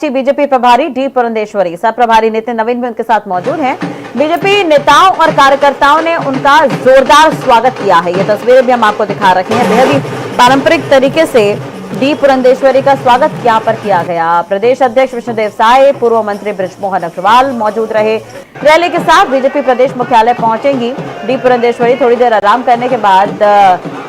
BJP प्रभारी D Purandeswari, सह प्रभारी नितिन नवीन भी उनके साथ मौजूद हैं। बीजेपी नेताओं और कार्यकर्ताओं ने उनका जोरदार स्वागत किया है। ये तस्वीरें भी हम आपको दिखा रखे हैं। बेहद ही पारंपरिक तरीके से डी पुरंदेश्वरी का स्वागत यहाँ पर किया गया। प्रदेश अध्यक्ष विष्णुदेव साय, पूर्व मंत्री बृजमोहन अग्रवाल मौजूद रहे। रैली के साथ बीजेपी प्रदेश मुख्यालय पहुंचेंगी डी पुरंदेश्वरी। थोड़ी देर आराम करने के बाद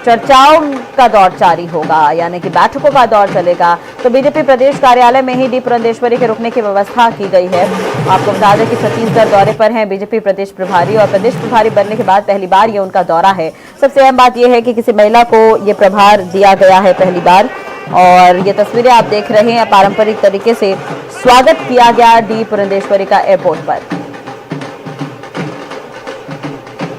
चर्चाओं का दौर जारी होगा, यानी कि बैठकों का दौर चलेगा। तो बीजेपी प्रदेश कार्यालय में ही डी पुरंदेश्वरी के रुकने की व्यवस्था की गई है। आपको बता दें कि छत्तीसगढ़ दौरे पर हैं बीजेपी प्रदेश प्रभारी, और प्रदेश प्रभारी बनने के बाद पहली बार ये उनका दौरा है। सबसे अहम बात यह है कि किसी महिला को ये प्रभार दिया गया है पहली बार। और ये तस्वीरें आप देख रहे हैं, पारंपरिक तरीके से स्वागत किया गया डी पुरंदेश्वरी का एयरपोर्ट पर।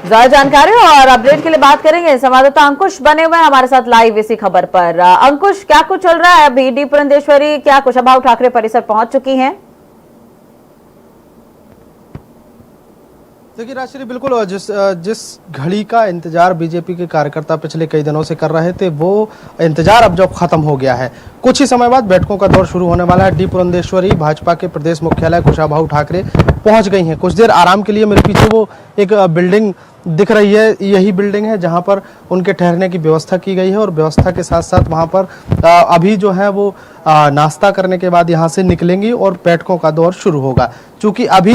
ज्यादा जानकारी और अपडेट के लिए बात करेंगे, संवाददाता अंकुश बने हुए हैं हमारे साथ लाइव इसी खबर पर। अंकुश, क्या कुछ चल रहा है अभी? डी पुरंदेश्वरी क्या कुशाभाऊ ठाकरे परिसर पहुंच चुकी हैं? देखिए राजश्री, बिल्कुल जिस घड़ी का इंतजार बीजेपी के कार्यकर्ता पिछले कई दिनों से कर रहे थे, वो इंतजार अब जब खत्म हो गया है। कुछ ही समय बाद बैठकों का दौर शुरू होने वाला है। डी पुरंदेश्वरी भाजपा के प्रदेश मुख्यालय कुशाभाऊ ठाकरे पहुंच गई हैं। कुछ देर आराम के लिए मेरे पीछे वो एक बिल्डिंग दिख रही है, यही बिल्डिंग है जहां पर उनके ठहरने की व्यवस्था की गई है। और व्यवस्था के साथ साथ वहां पर अभी जो है वो नाश्ता करने के बाद यहां से निकलेंगी और बैठकों का दौर शुरू होगा। क्योंकि अभी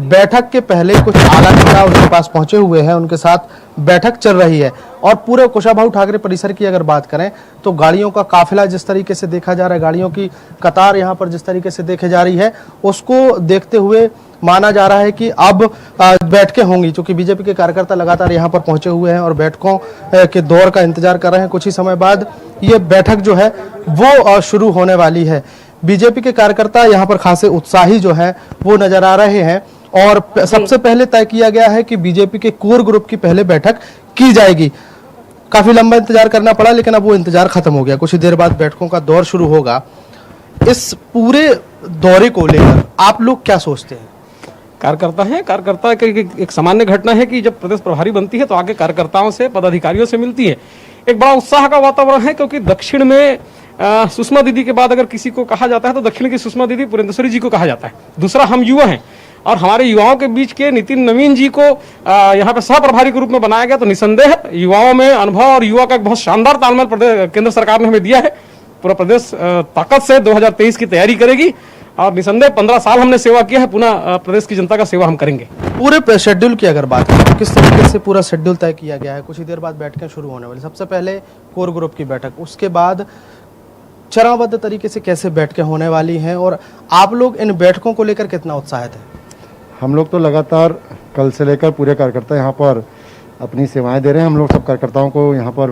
बैठक के पहले कुछ आला नेता उनके पास पहुंचे हुए हैं, उनके साथ बैठक चल रही है। और पूरे कुशाभाऊ ठाकरे परिसर की अगर बात करें तो गाड़ियों का काफिला जिस तरीके से देखा जा रहा है, गाड़ियों की कतार यहाँ पर जिस तरीके से देखी जा रही है, उसको देखते हुए माना जा रहा है कि अब बैठकें होंगी। क्योंकि बीजेपी के कार्यकर्ता लगातार यहाँ पर पहुंचे हुए हैं और बैठकों के दौर का इंतजार कर रहे हैं। कुछ ही समय बाद ये बैठक जो है वो शुरू होने वाली है। बीजेपी के कार्यकर्ता यहाँ पर खासे उत्साही जो है वो नजर आ रहे हैं। और सबसे पहले तय किया गया है कि बीजेपी के कोर ग्रुप की पहले बैठक की जाएगी। काफी लंबा इंतजार करना पड़ा, लेकिन अब वो इंतजार खत्म हो गया। कुछ ही देर बाद बैठकों का दौर शुरू होगा। इस पूरे दौरे को लेकर आप लोग क्या सोचते हैं? कार्यकर्ता की एक सामान्य घटना है कि जब प्रदेश प्रभारी बनती है तो आगे कार्यकर्ताओं से, पदाधिकारियों से मिलती है। एक बड़ा उत्साह का वातावरण है, क्योंकि दक्षिण में सुषमा दीदी के बाद अगर किसी को कहा जाता है तो दक्षिण की सुषमा दीदी पुरंदेश्वरी जी को कहा जाता है। दूसरा, हम युवा हैं और हमारे युवाओं के बीच के नितिन नवीन जी को यहाँ पे सह प्रभारी के रूप में बनाया गया। तो निसंदेह युवाओं में अनुभव और युवा का एक बहुत शानदार तालमेल केंद्र सरकार ने हमें दिया है। पूरा प्रदेश ताकत से 2023 की तैयारी करेगी और निसंदेह 15 साल हमने सेवा किया है, पुनः प्रदेश की जनता का सेवा हम करेंगे। पूरे शेड्यूल की अगर बात करें तो किस तरीके से पूरा शेड्यूल तय किया गया है? कुछ ही देर बाद बैठकें शुरू होने वाली। सबसे पहले कोर ग्रुप की बैठक, उसके बाद चरणबद्ध तरीके से कैसे बैठकें होने वाली हैं, और आप लोग इन बैठकों को लेकर कितना उत्साहित है? हम लोग तो लगातार कल से लेकर पूरे कार्यकर्ता यहाँ पर अपनी सेवाएं दे रहे हैं। हम लोग सब कार्यकर्ताओं को यहाँ पर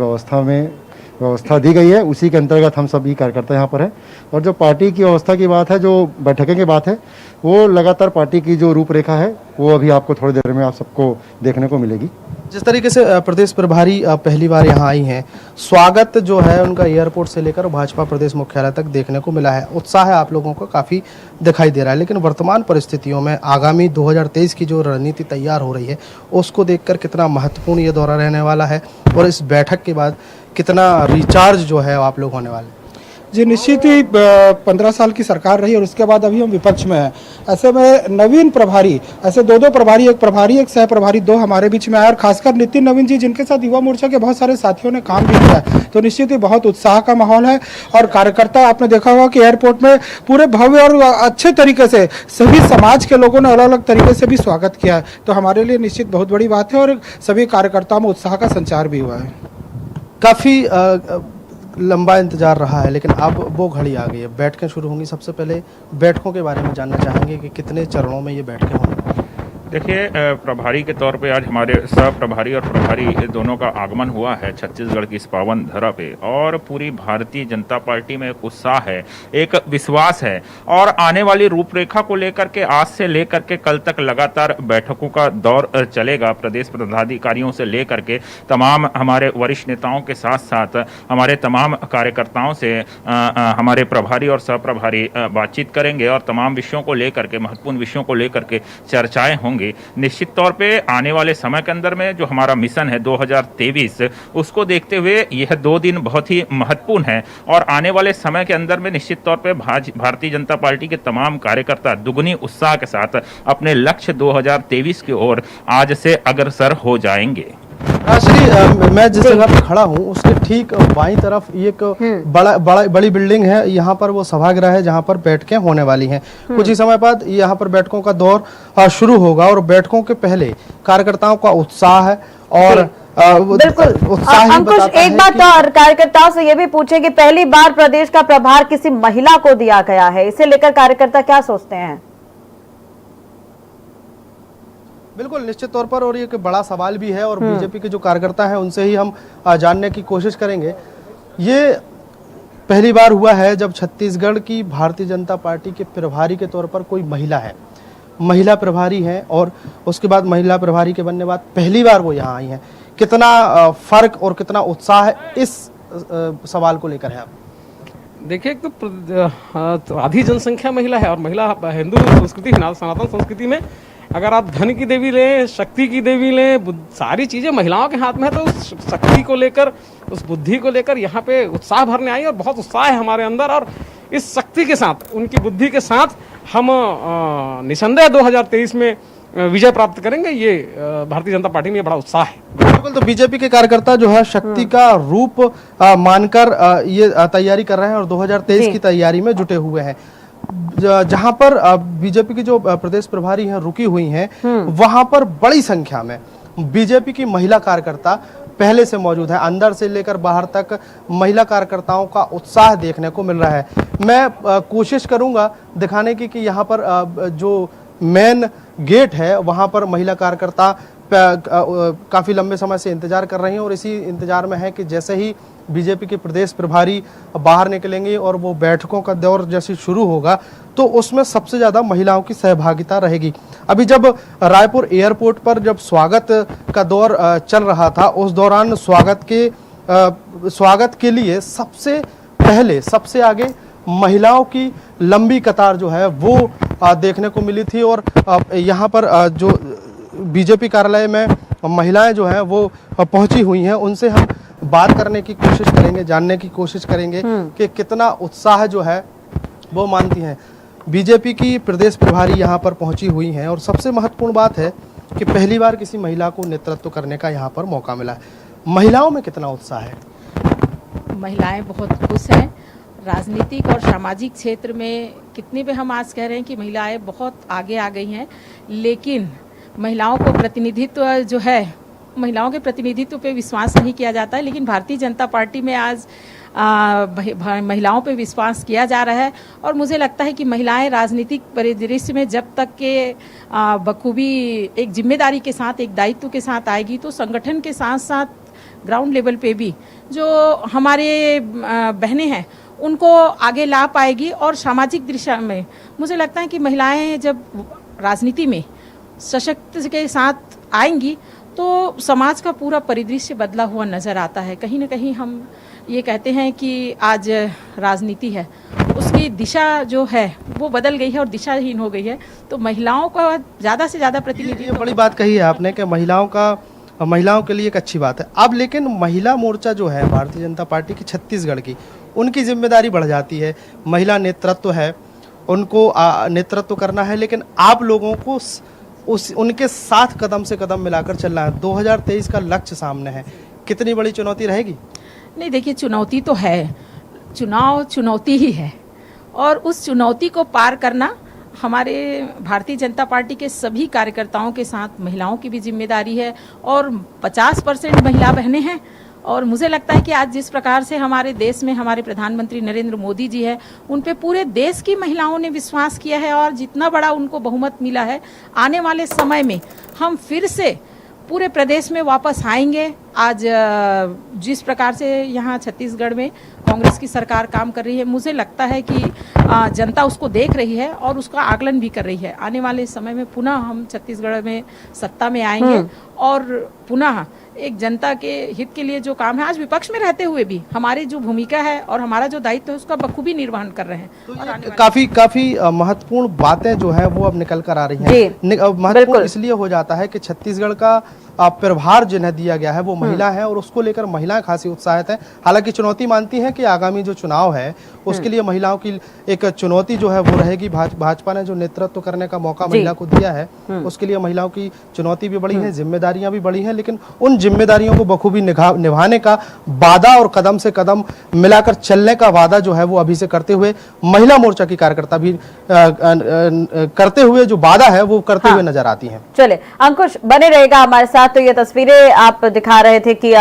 व्यवस्था दी गई है, उसी के अंतर्गत हम सभी कार्यकर्ता यहाँ पर हैं। और जो पार्टी की व्यवस्था की बात है, जो बैठकें की बात है, वो लगातार पार्टी की जो रूपरेखा है वो अभी आपको थोड़ी देर में आप सबको देखने को मिलेगी। जिस तरीके से प्रदेश प्रभारी पहली बार यहाँ आई हैं, स्वागत जो है उनका एयरपोर्ट से लेकर भाजपा प्रदेश मुख्यालय तक देखने को मिला है। उत्साह आप लोगों को काफ़ी दिखाई दे रहा है। लेकिन वर्तमान परिस्थितियों में आगामी 2023 की जो रणनीति तैयार हो रही है, उसको देखकर कितना महत्वपूर्ण ये दौरा रहने वाला है, और इस बैठक के बाद कितना रिचार्ज जो है आप लोग होने वाले? जी निश्चित ही 15 साल की सरकार रही और उसके बाद अभी हम विपक्ष में हैं। ऐसे में नवीन प्रभारी, ऐसे दो प्रभारी, एक सह प्रभारी, दो हमारे बीच में आए। और खासकर नितिन नवीन जी, जिनके साथ युवा मोर्चा के बहुत सारे साथियों ने काम भी किया है, तो निश्चित ही बहुत उत्साह का माहौल है। और कार्यकर्ता, आपने देखा होगा कि एयरपोर्ट में पूरे भव्य और अच्छे तरीके से सभी समाज के लोगों ने अलग अलग तरीके से भी स्वागत किया है। तो हमारे लिए निश्चित बहुत बड़ी बात है और सभी कार्यकर्ताओं में उत्साह का संचार भी हुआ है। काफ़ी लंबा इंतजार रहा है, लेकिन अब वो घड़ी आ गई है, बैठकें शुरू होंगी। सबसे पहले बैठकों के बारे में जानना चाहेंगे कि कितने चरणों में ये बैठकें होंगी? देखिए, प्रभारी के तौर पे आज हमारे सह प्रभारी और प्रभारी दोनों का आगमन हुआ है छत्तीसगढ़ की इस पावन धरा पे, और पूरी भारतीय जनता पार्टी में एक उत्साह है, एक विश्वास है। और आने वाली रूपरेखा को लेकर के आज से लेकर के कल तक लगातार बैठकों का दौर चलेगा। प्रदेश पदाधिकारियों से लेकर के तमाम हमारे वरिष्ठ नेताओं के साथ साथ हमारे तमाम कार्यकर्ताओं से हमारे प्रभारी और सह प्रभारी बातचीत करेंगे और तमाम विषयों को लेकर के, महत्वपूर्ण विषयों को लेकर के चर्चाएं होंगी। होंगे। निश्चित तौर पे आने वाले समय के अंदर में जो हमारा मिशन है 2023, उसको देखते हुए यह 2 दिन बहुत ही महत्वपूर्ण है और आने वाले समय के अंदर में निश्चित तौर पे भारतीय जनता पार्टी के तमाम कार्यकर्ता दुगनी उत्साह के साथ अपने लक्ष्य 2023 की ओर आज से अग्रसर हो जाएंगे। श्री, मैं जिस जगह पे खड़ा हूँ उसके ठीक बाईं तरफ एक बड़ी बिल्डिंग है। यहाँ पर वो सभागृह है जहाँ पर बैठकें होने वाली हैं। कुछ ही समय बाद यहाँ पर बैठकों का दौर शुरू होगा और बैठकों के पहले कार्यकर्ताओं का उत्साह है और बिल्कुल। अंकुश, एक बात और कार्यकर्ताओं से ये भी पूछे कि पहली बार प्रदेश का प्रभार किसी महिला को दिया गया है, इसे लेकर कार्यकर्ता क्या सोचते हैं? बिल्कुल, निश्चित तौर पर, और ये एक बड़ा सवाल भी है और बीजेपी के जो कार्यकर्ता हैं उनसे ही हम जानने की कोशिश करेंगे। ये पहली बार हुआ है जब छत्तीसगढ़ की भारतीय जनता पार्टी के प्रभारी के तौर पर कोई महिला है, महिला प्रभारी है, और उसके बाद महिला प्रभारी के बनने बाद पहली बार वो यहाँ आई हैं। कितना फर्क और कितना उत्साह है इस सवाल को लेकर है आप? देखिए, एक तो आधी जनसंख्या महिला है और महिला हिंदू संस्कृति, सनातन संस्कृति में अगर आप धन की देवी लें, शक्ति की देवी लें, सारी चीज़ें महिलाओं के हाथ में है। तो उस शक्ति को लेकर, उस बुद्धि को लेकर यहाँ पे उत्साह भरने आई और बहुत उत्साह है हमारे अंदर। और इस शक्ति के साथ, उनकी बुद्धि के साथ हम निसंदेह 2023 में विजय प्राप्त करेंगे। ये भारतीय जनता पार्टी में बड़ा उत्साह है। बिल्कुल, तो बीजेपी के कार्यकर्ता जो है शक्ति का रूप मानकर ये तैयारी कर रहे हैं और 2023 की तैयारी में जुटे हुए हैं। जहां पर बीजेपी की जो प्रदेश प्रभारी हैं रुकी हुई हैं, वहां पर बड़ी संख्या में बीजेपी की महिला कार्यकर्ता पहले से मौजूद है। अंदर से लेकर बाहर तक महिला कार्यकर्ताओं का उत्साह देखने को मिल रहा है। मैं कोशिश करूंगा दिखाने की कि यहाँ पर जो मेन गेट है वहां पर महिला कार्यकर्ता काफी लंबे समय से इंतजार कर रही हैं और इसी इंतजार में है कि जैसे ही बीजेपी के प्रदेश प्रभारी बाहर निकलेंगे और वो बैठकों का दौर जैसे शुरू होगा तो उसमें सबसे ज्यादा महिलाओं की सहभागिता रहेगी। अभी जब रायपुर एयरपोर्ट पर जब स्वागत का दौर चल रहा था, उस दौरान स्वागत के लिए सबसे पहले, सबसे आगे महिलाओं की लंबी कतार जो है वो देखने को मिली थी। और यहाँ पर जो बीजेपी कार्यालय में महिलाएं जो हैं वो पहुंची हुई हैं, उनसे हम बात करने की कोशिश करेंगे, जानने की कोशिश करेंगे कि कितना उत्साह जो है वो मानती हैं। बीजेपी की प्रदेश प्रभारी यहाँ पर पहुंची हुई हैं और सबसे महत्वपूर्ण बात है कि पहली बार किसी महिला को नेतृत्व करने का यहाँ पर मौका मिला है। महिलाओं में कितना उत्साह है? महिलाएं बहुत खुश हैं। राजनीतिक और सामाजिक क्षेत्र में कितने भी हम आज कह रहे हैं कि महिलाएं बहुत आगे आ गई हैं, लेकिन महिलाओं को प्रतिनिधित्व जो है, महिलाओं के प्रतिनिधित्व पे विश्वास नहीं किया जाता है। लेकिन भारतीय जनता पार्टी में आज महिलाओं पे विश्वास किया जा रहा है और मुझे लगता है कि महिलाएं राजनीतिक परिदृश्य में जब तक के बखूबी एक जिम्मेदारी के साथ, एक दायित्व के साथ आएगी तो संगठन के साथ साथ ग्राउंड लेवल पे भी जो हमारे बहनें हैं उनको आगे ला पाएगी। और सामाजिक दिशा में मुझे लगता है कि महिलाएं जब राजनीति में सशक्त के साथ आएंगी तो समाज का पूरा परिदृश्य बदला हुआ नज़र आता है। कहीं ना कहीं हम ये कहते हैं कि आज राजनीति है, उसकी दिशा जो है वो बदल गई है और दिशाहीन हो गई है। तो महिलाओं का ज़्यादा से ज़्यादा प्रतिनिधित्व, ये बड़ी बात कही है आपने कि महिलाओं के लिए एक अच्छी बात है। अब लेकिन महिला मोर्चा जो है भारतीय जनता पार्टी की छत्तीसगढ़ की, उनकी जिम्मेदारी बढ़ जाती है। महिला नेतृत्व है, उनको नेतृत्व करना है, लेकिन आप लोगों को उनके साथ कदम से कदम मिलाकर चलना है। 2023 का लक्ष्य सामने है, कितनी बड़ी चुनौती रहेगी? नहीं, देखिए, चुनौती तो है, चुनाव चुनौती ही है और उस चुनौती को पार करना हमारे भारतीय जनता पार्टी के सभी कार्यकर्ताओं के साथ महिलाओं की भी जिम्मेदारी है। और 50% महिला बहनें हैं और मुझे लगता है कि आज जिस प्रकार से हमारे देश में हमारे प्रधानमंत्री नरेंद्र मोदी जी है, उन पे पूरे देश की महिलाओं ने विश्वास किया है और जितना बड़ा उनको बहुमत मिला है, आने वाले समय में हम फिर से पूरे प्रदेश में वापस आएंगे। आज जिस प्रकार से यहाँ छत्तीसगढ़ में कांग्रेस की सरकार काम कर रही है, मुझे लगता है कि जनता उसको देख रही है और उसका आकलन भी कर रही है। आने वाले समय में पुनः हम छत्तीसगढ़ में सत्ता में आएंगे और पुनः एक जनता के हित के लिए जो काम है, आज विपक्ष में रहते हुए भी हमारी जो भूमिका है और हमारा जो दायित्व है उसका बखूबी निर्वहन कर रहे हैं। तो काफी महत्वपूर्ण बातें जो है वो अब निकल कर आ रही जी, हैं। महत्वपूर्ण इसलिए हो जाता है कि छत्तीसगढ़ का प्रभार जिन्हें दिया गया है वो महिला है और उसको लेकर महिलाएं खासी उत्साहित हैं। हालांकि चुनौती मानती हैं कि आगामी जो चुनाव है उसके लिए महिलाओं की एक चुनौती जो है वो रहेगी। भाजपा ने जो नेतृत्व करने का मौका महिला को दिया है उसके लिए महिलाओं की चुनौती भी बड़ी है, जिम्मेदारियां भी बड़ी हैं, लेकिन उन जिम्मेदारियों को बखूबी निभाने का वादा और कदम से कदम मिलाकर चलने का वादा जो है वो अभी से करते हुए महिला मोर्चा की कार्यकर्ता भी करते हुए जो वादा है वो करते हुए नजर आती हैं। चले अंकुश बने रहेगा हमारे साथ। तो ये तस्वीरें आप दिखा रहे थे कि